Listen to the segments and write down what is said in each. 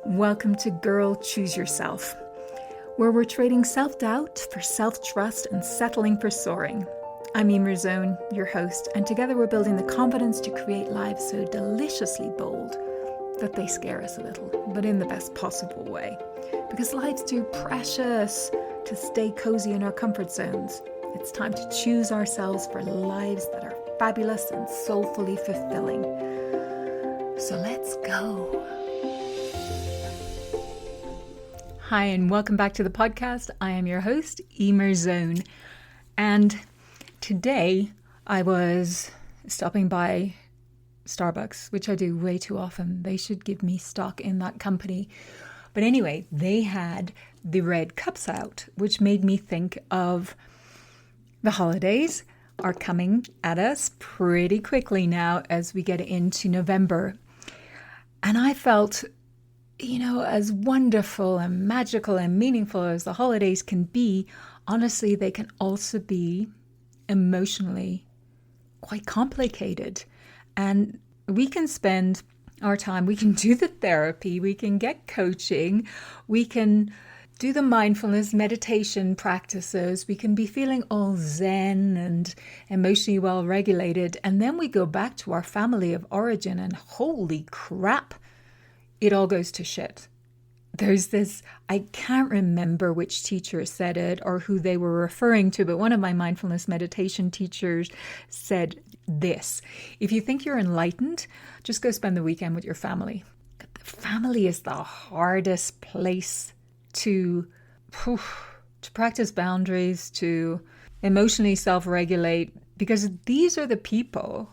Welcome to Girl Choose Yourself, where we're trading self-doubt for self-trust and settling for soaring. I'm Eimear, your host, and together we're building the confidence to create lives so deliciously bold that they scare us a little, but in the best possible way. Because life's too precious to stay cozy in our comfort zones. It's time to choose ourselves for lives that are fabulous and soulfully fulfilling. So let's go. Hi, and welcome back to the podcast. I am your host, Eimear. And today I was stopping by Starbucks, which I do way too often. They should give me stock in that company. But anyway, they had the red cups out, which made me think of the holidays are coming at us pretty quickly now as we get into November. And I felt, as wonderful and magical and meaningful as the holidays can be, honestly, they can also be emotionally quite complicated. And we can spend our time, we can do the therapy, we can get coaching, we can do the mindfulness meditation practices, we can be feeling all zen and emotionally well regulated. And then we go back to our family of origin and holy crap, it all goes to shit. There's this, I can't remember which teacher said it or who they were referring to, but one of my mindfulness meditation teachers said this: if you think you're enlightened, just go spend the weekend with your family. The family is the hardest place to practice boundaries, to emotionally self-regulate, because these are the people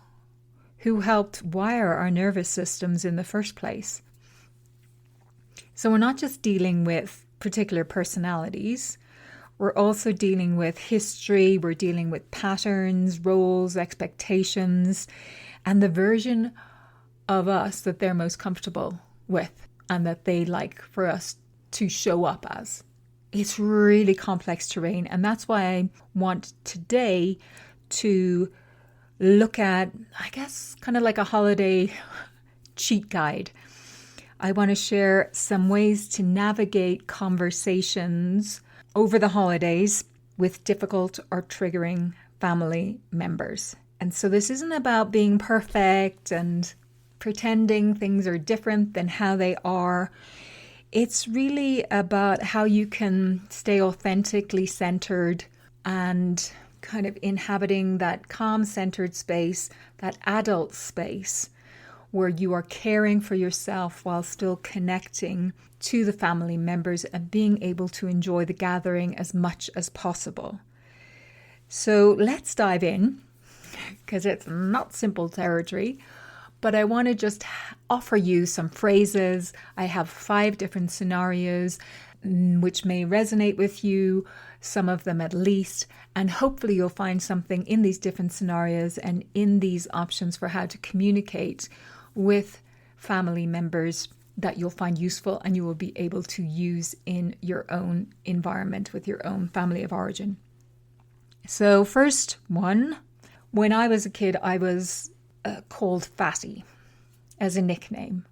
who helped wire our nervous systems in the first place. So we're not just dealing with particular personalities, we're also dealing with history, we're dealing with patterns, roles, expectations, and the version of us that they're most comfortable with and that they like for us to show up as. It's really complex terrain, and that's why I want today to look at, I guess, kind of like a holiday cheat guide. I want to share some ways to navigate conversations over the holidays with difficult or triggering family members. And so this isn't about being perfect and pretending things are different than how they are. It's really about how you can stay authentically centered and kind of inhabiting that calm centered space, that adult space, where you are caring for yourself while still connecting to the family members and being able to enjoy the gathering as much as possible. So let's dive in, because it's not simple territory, but I want to just offer you some phrases. I have 5 different scenarios which may resonate with you, some of them at least, and hopefully you'll find something in these different scenarios and in these options for how to communicate with family members that you'll find useful and you will be able to use in your own environment with your own family of origin. So first one, when I was a kid, I was called Fatty as a nickname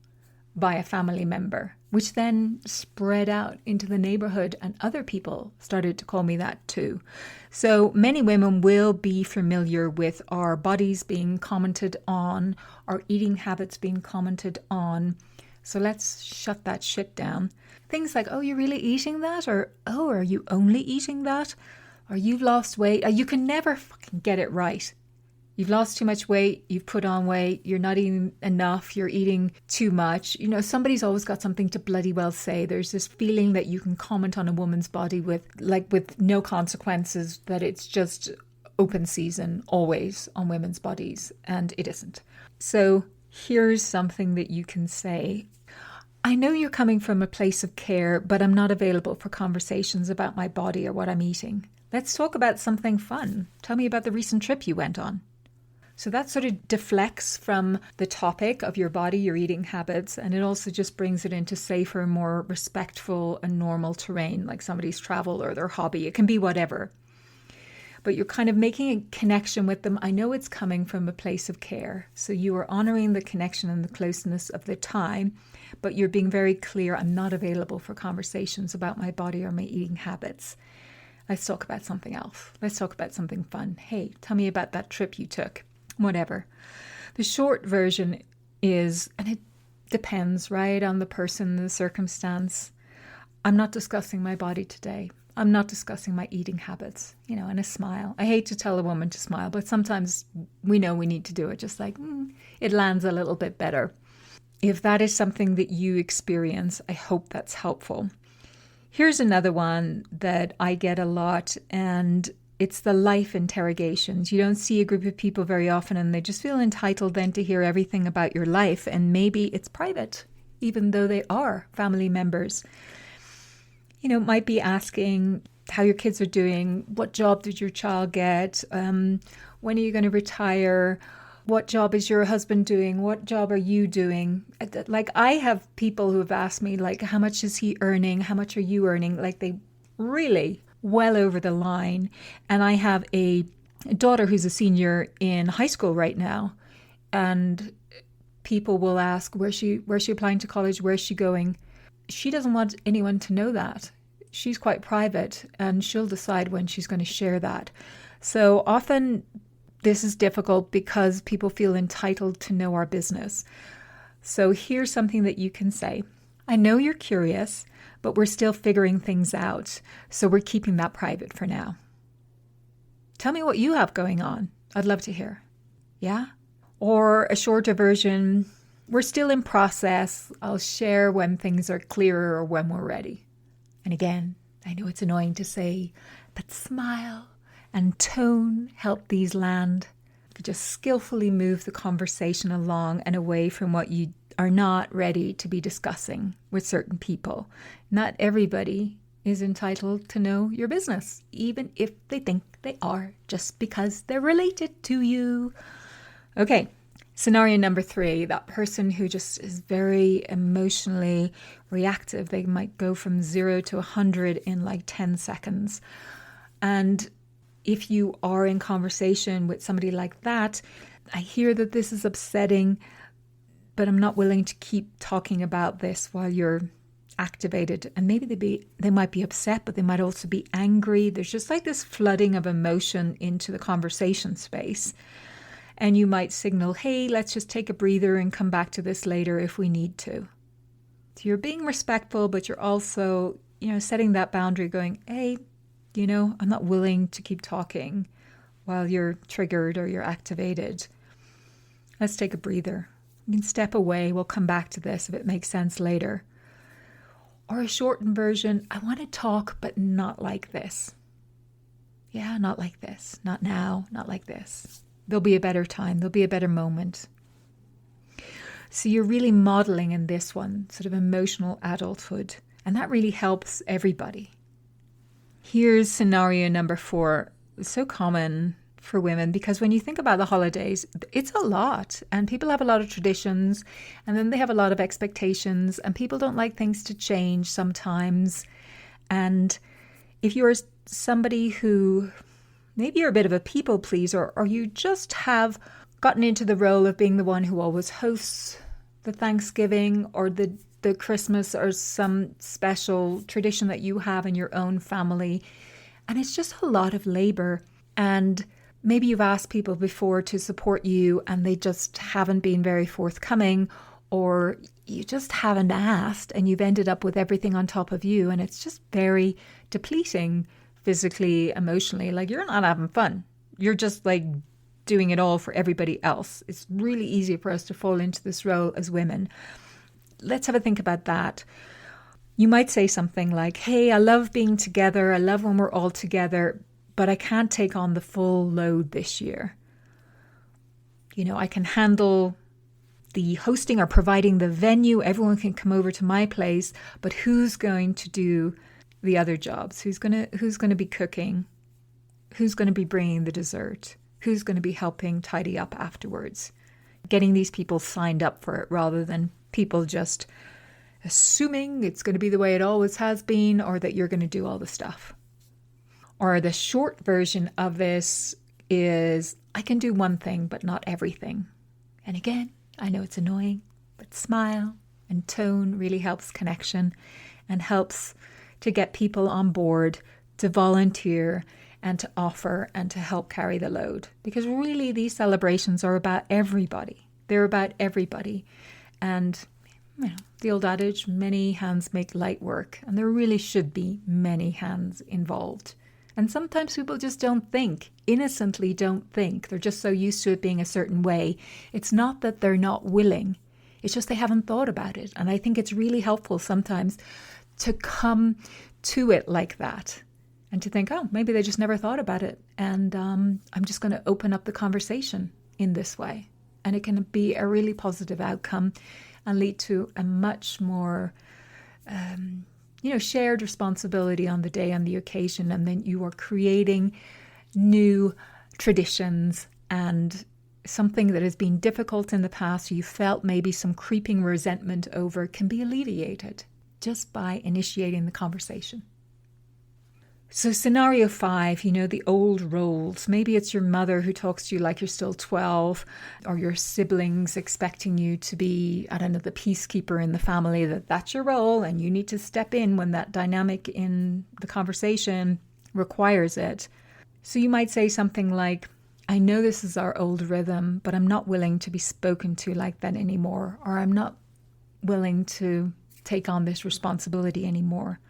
by a family member, which then spread out into the neighborhood and other people started to call me that too. So many women will be familiar with our bodies being commented on, our eating habits being commented on. So let's shut that shit down. Things like, oh, you're really eating that? Or, oh, are you only eating that? Or you've lost weight. You can never fucking get it right. You've lost too much weight, you've put on weight, you're not eating enough, you're eating too much. Somebody's always got something to bloody well say. There's this feeling that you can comment on a woman's body with no consequences, that it's just open season always on women's bodies, and it isn't. So here's something that you can say. I know you're coming from a place of care, but I'm not available for conversations about my body or what I'm eating. Let's talk about something fun. Tell me about the recent trip you went on. So that sort of deflects from the topic of your body, your eating habits, and it also just brings it into safer, more respectful and normal terrain, like somebody's travel or their hobby. It can be whatever. but you're kind of making a connection with them. I know it's coming from a place of care. So you are honoring the connection and the closeness of the time, but you're being very clear. I'm not available for conversations about my body or my eating habits. Let's talk about something else. Let's talk about something fun. Hey, tell me about that trip you took. Whatever. The short version is, and it depends, right, on the person, the circumstance. I'm not discussing my body today. I'm not discussing my eating habits, and a smile. I hate to tell a woman to smile, but sometimes we know we need to do it. Just like it lands a little bit better. If that is something that you experience, I hope that's helpful. Here's another one that I get a lot, and it's the life interrogations. You don't see a group of people very often, and they just feel entitled then to hear everything about your life, and maybe it's private, even though they are family members. Might be asking how your kids are doing. What job did your child get? When are you going to retire? What job is your husband doing? What job are you doing? Like, I have people who have asked me, like, how much is he earning? How much are you earning? Like, they really well over the line. And I have a daughter who's a senior in high school right now. And people will ask, where's she applying to college? Where's she going? She doesn't want anyone to know that. She's quite private, and she'll decide when she's going to share that. So often this is difficult because people feel entitled to know our business. So here's something that you can say. I know you're curious, but we're still figuring things out. So we're keeping that private for now. Tell me what you have going on. I'd love to hear. Yeah? Or a shorter version, we're still in process. I'll share when things are clearer or when we're ready. And again, I know it's annoying to say, but smile and tone help these land. To just skillfully move the conversation along and away from what you are not ready to be discussing with certain people. Not everybody is entitled to know your business, even if they think they are, just because they're related to you. Okay. Scenario number 3, that person who just is very emotionally reactive. They might go from 0 to 100 in like 10 seconds. And if you are in conversation with somebody like that, I hear that this is upsetting, but I'm not willing to keep talking about this while you're activated. And maybe they might be upset, but they might also be angry. There's just like this flooding of emotion into the conversation space. And you might signal, hey, let's just take a breather and come back to this later if we need to. So you're being respectful, but you're also, setting that boundary going, hey, I'm not willing to keep talking while you're triggered or you're activated. Let's take a breather. You can step away. We'll come back to this if it makes sense later. Or a shortened version, I want to talk, but not like this. Yeah, not like this. Not now, not like this. There'll be a better time. There'll be a better moment. So you're really modeling in this one, sort of emotional adulthood. And that really helps everybody. Here's scenario number 4. It's so common for women because when you think about the holidays, it's a lot. And people have a lot of traditions. And then they have a lot of expectations. And people don't like things to change sometimes. And if you're somebody who... maybe you're a bit of a people pleaser, or you just have gotten into the role of being the one who always hosts the Thanksgiving or the Christmas or some special tradition that you have in your own family. And it's just a lot of labor. And maybe you've asked people before to support you and they just haven't been very forthcoming, or you just haven't asked and you've ended up with everything on top of you. And it's just very depleting. Physically, emotionally, like you're not having fun. You're just like doing it all for everybody else. It's really easy for us to fall into this role as women. Let's have a think about that. You might say something like, hey, I love being together. I love when we're all together, but I can't take on the full load this year. I can handle the hosting or providing the venue. Everyone can come over to my place, but who's going to do the other jobs? Who's going to be cooking? Who's going to be bringing the dessert? Who's going to be helping tidy up afterwards? Getting these people signed up for it rather than people just assuming it's going to be the way it always has been, or that you're going to do all the stuff. Or the short version of this is, I can do one thing, but not everything. And again, I know it's annoying, but smile and tone really helps connection and helps to get people on board to volunteer and to offer and to help carry the load. Because really these celebrations are about everybody. They're about everybody. And the old adage, many hands make light work. And there really should be many hands involved. And sometimes people just don't think, innocently don't think. They're just so used to it being a certain way. It's not that they're not willing. It's just they haven't thought about it. And I think it's really helpful sometimes to come to it like that and to think, oh, maybe they just never thought about it. And I'm just going to open up the conversation in this way. And it can be a really positive outcome and lead to a much more shared responsibility on the day, on the occasion, and then you are creating new traditions and something that has been difficult in the past, you felt maybe some creeping resentment over, can be alleviated just by initiating the conversation. So scenario 5, the old roles. Maybe it's your mother who talks to you like you're still 12, or your siblings expecting you to be, the peacekeeper in the family, that's your role and you need to step in when that dynamic in the conversation requires it. So you might say something like, I know this is our old rhythm, but I'm not willing to be spoken to like that anymore, or I'm not willing to take on this responsibility anymore.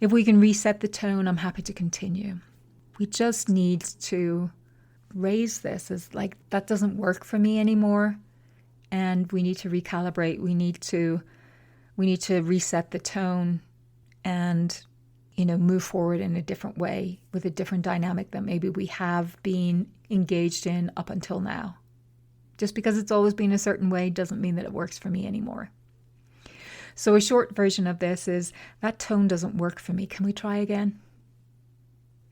If we can reset the tone, I'm happy to continue. We just need to raise this as like, that doesn't work for me anymore. And we need to recalibrate. We need to reset the tone and, move forward in a different way with a different dynamic that maybe we have been engaged in up until now. Just because it's always been a certain way doesn't mean that it works for me anymore. So a short version of this is, that tone doesn't work for me. Can we try again?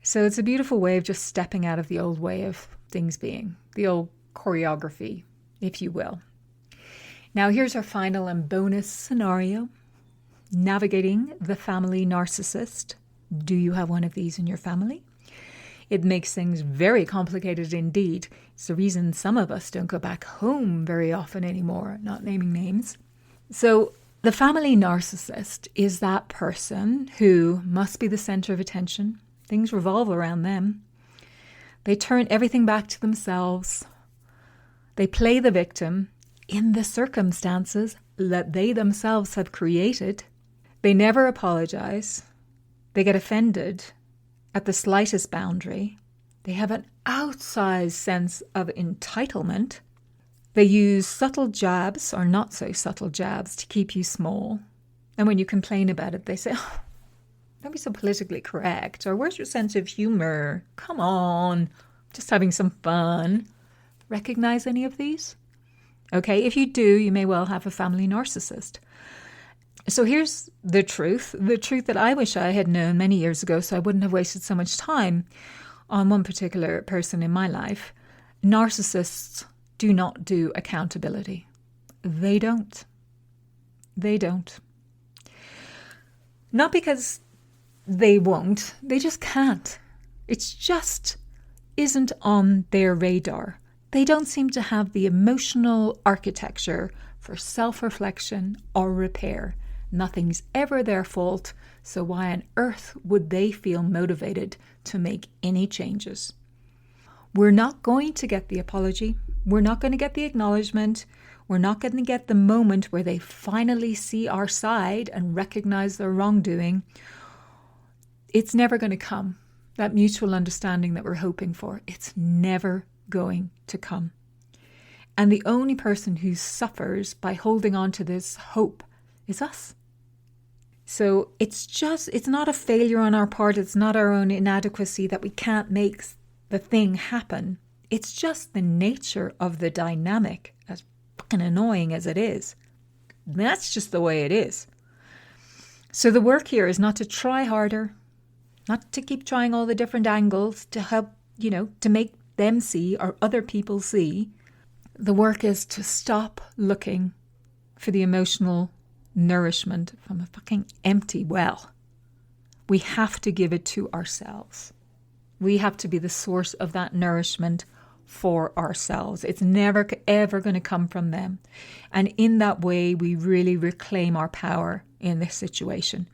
So it's a beautiful way of just stepping out of the old way of things being, the old choreography, if you will. Now here's our final and bonus scenario. Navigating the family narcissist. Do you have one of these in your family? It makes things very complicated indeed. It's the reason some of us don't go back home very often anymore, not naming names. So the family narcissist is that person who must be the center of attention. Things revolve around them. They turn everything back to themselves. They play the victim in the circumstances that they themselves have created. They never apologize. They get offended at the slightest boundary. They have an outsized sense of entitlement. They use subtle jabs or not so subtle jabs to keep you small. And when you complain about it, they say, oh, don't be so politically correct. Or where's your sense of humor? Come on, just having some fun. Recognize any of these? Okay, if you do, you may well have a family narcissist. So here's the truth that I wish I had known many years ago so I wouldn't have wasted so much time on one particular person in my life. Narcissists do not do accountability. They don't. Not because they won't, they just can't. It's just isn't on their radar. They don't seem to have the emotional architecture for self-reflection or repair. Nothing's ever their fault, so why on earth would they feel motivated to make any changes? We're not going to get the apology. We're not going to get the acknowledgement. We're not going to get the moment where they finally see our side and recognize their wrongdoing. It's never going to come. That mutual understanding that we're hoping for, it's never going to come. And the only person who suffers by holding on to this hope is us. So it's not a failure on our part. It's not our own inadequacy that we can't make the thing happen. It's just the nature of the dynamic, as fucking annoying as it is. That's just the way it is. So the work here is not to try harder, not to keep trying all the different angles to help, to make them see or other people see. The work is to stop looking for the emotional nourishment from a fucking empty well. We have to give it to ourselves. We have to be the source of that nourishment for ourselves. It's never, ever going to come from them. And in that way, we really reclaim our power in this situation.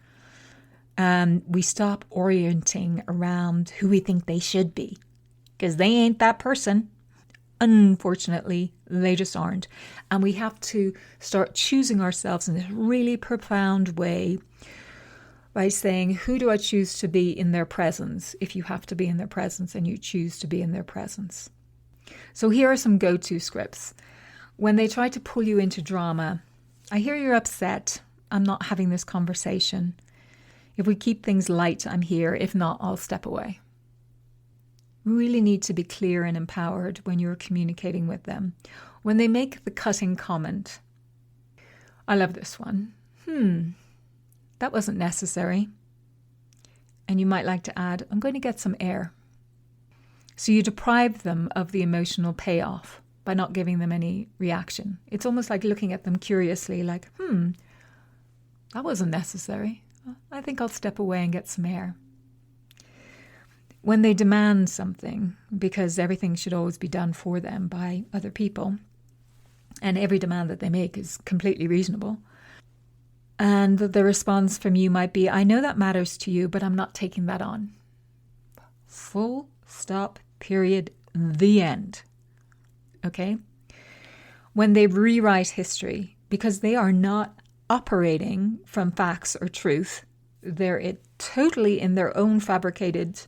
And we stop orienting around who we think they should be, because they ain't that person. Unfortunately, they just aren't. And we have to start choosing ourselves in this really profound way by saying, who do I choose to be in their presence? If you have to be in their presence and you choose to be in their presence. So here are some go-to scripts. When they try to pull you into drama, I hear you're upset. I'm not having this conversation. If we keep things light, I'm here. If not, I'll step away. You really need to be clear and empowered when you're communicating with them. When they make the cutting comment, I love this one. That wasn't necessary. And you might like to add, I'm going to get some air. So you deprive them of the emotional payoff by not giving them any reaction. It's almost like looking at them curiously, like, that wasn't necessary. I think I'll step away and get some air. When they demand something, because everything should always be done for them by other people, and every demand that they make is completely reasonable, and the response from you might be, I know that matters to you, but I'm not taking that on. Full stop, period, the end. Okay? When they rewrite history, because they are not operating from facts or truth, they're totally in their own fabricated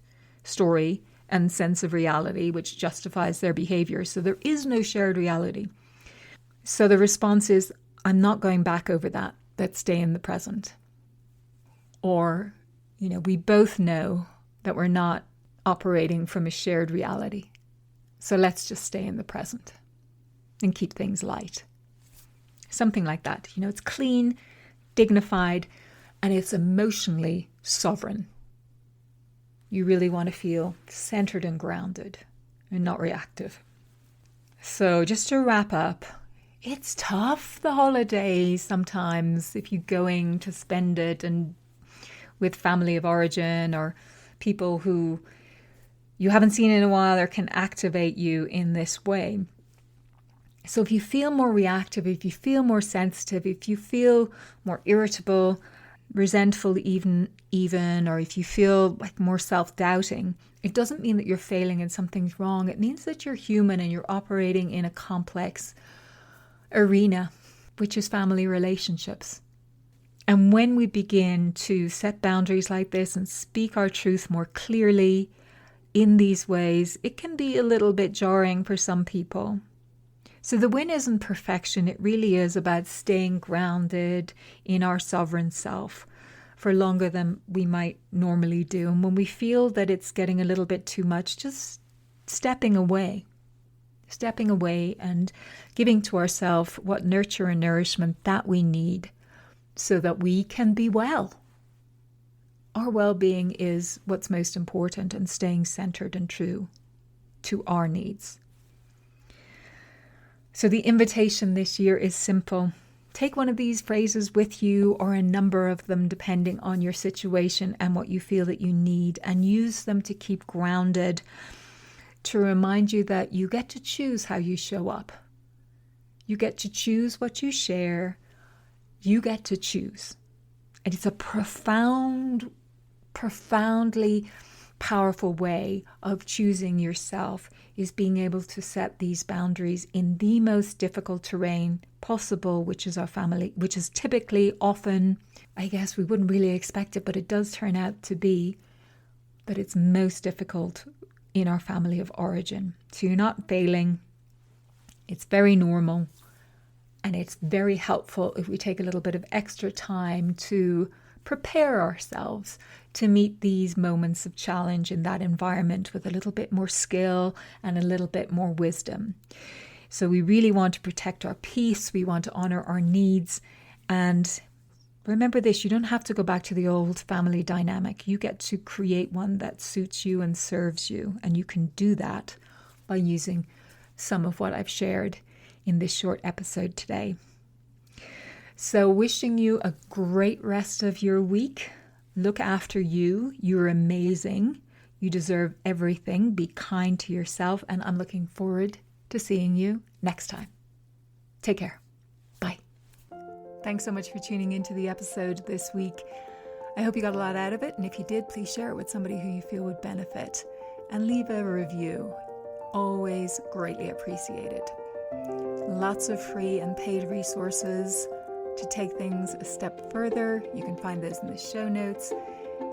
story and sense of reality, which justifies their behavior. So there is no shared reality. So the response is, I'm not going back over that. Let's stay in the present. Or, we both know that we're not operating from a shared reality. So let's just stay in the present and keep things light. Something like that. It's clean, dignified, and it's emotionally sovereign. You really want to feel centered and grounded and not reactive. So just to wrap up, it's tough, the holidays, sometimes, if you're going to spend it and with family of origin or people who you haven't seen in a while or can activate you in this way. So if you feel more reactive, if you feel more sensitive, if you feel more irritable, resentful even, or if you feel like more self-doubting, it doesn't mean that you're failing and something's wrong. It means that you're human and you're operating in a complex arena, which is family relationships. And when we begin to set boundaries like this and speak our truth more clearly in these ways, it can be a little bit jarring for some people. So the win isn't perfection. It really is about staying grounded in our sovereign self for longer than we might normally do. And when we feel that it's getting a little bit too much, just stepping away and giving to ourselves what nurture and nourishment that we need so that we can be well. Our well-being is what's most important, and staying centered and true to our needs. So the invitation this year is simple. Take one of these phrases with you, or a number of them depending on your situation and what you feel that you need, and use them to keep grounded, to remind you that you get to choose how you show up. You get to choose what you share. You get to choose. And it's a profoundly powerful way of choosing yourself, is being able to set these boundaries in the most difficult terrain possible, which is our family, which is typically, often, I guess we wouldn't really expect it, but it does turn out to be that it's most difficult in our family of origin. So you're not failing. It's very normal. And it's very helpful if we take a little bit of extra time to prepare ourselves to meet these moments of challenge in that environment with a little bit more skill and a little bit more wisdom. So we really want to protect our peace. We want to honor our needs. And remember this, you don't have to go back to the old family dynamic. You get to create one that suits you and serves you. And you can do that by using some of what I've shared in this short episode today. So wishing you a great rest of your week. Look after you. You're amazing. You deserve everything. Be kind to yourself, and I'm looking forward to seeing you next time. Take care. Bye. Thanks so much for tuning into the episode this week. I hope you got a lot out of it, and if you did, please share it with somebody who you feel would benefit. And leave a review. Always greatly appreciated. Lots of free and paid resources to take things a step further. You can find those in the show notes.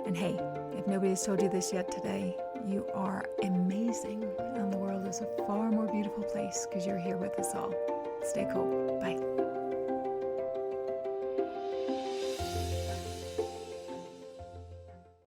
And hey, if nobody has told you this yet today, you are amazing, and the world is a far more beautiful place because you're here with us all. Stay cool. Bye.